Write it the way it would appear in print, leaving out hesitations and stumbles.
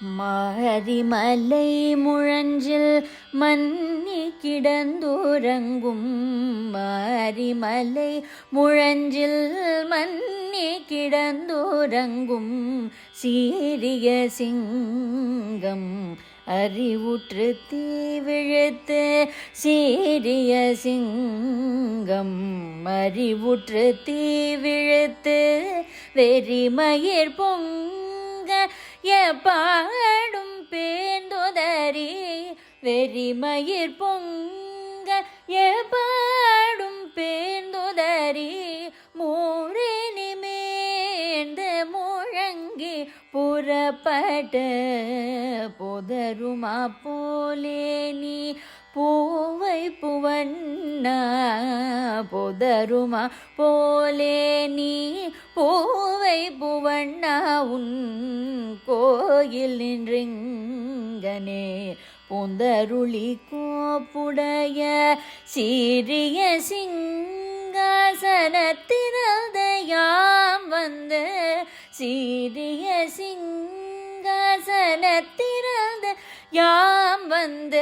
மாரிமலை முழஞ்சில் மன்னி கிடந்துறங்கும். மாரிமலை முழஞ்சில் மன்னி கிடந்துறங்கும். சீரிய சிங்கம் அறிவுற்று தீவிழுத்து. சீரிய சிங்கம் அறிவுற்று தீவிழுத்து. வெறிமயிர் பொங்க எப்பாடும் பேர்ந்துதறி. வெறிமயிர் பொங்க எப்பாடும் பேர்ந்துதறி. மூரே நிமிர்ந்து முழங்கி புறப்பட்ட புதருமா போலே நீ பூவை புவண்ணா. புதருமா போலே நீ பூவை புவண்ணா. உன் கோயில் நின்றிங்கனே புந்தருளி கோப்புடைய. சீரிய சிங்காசனத்திரதயாம் வந்த. சீரிய சிங்காசனத்திரத யாம் வந்த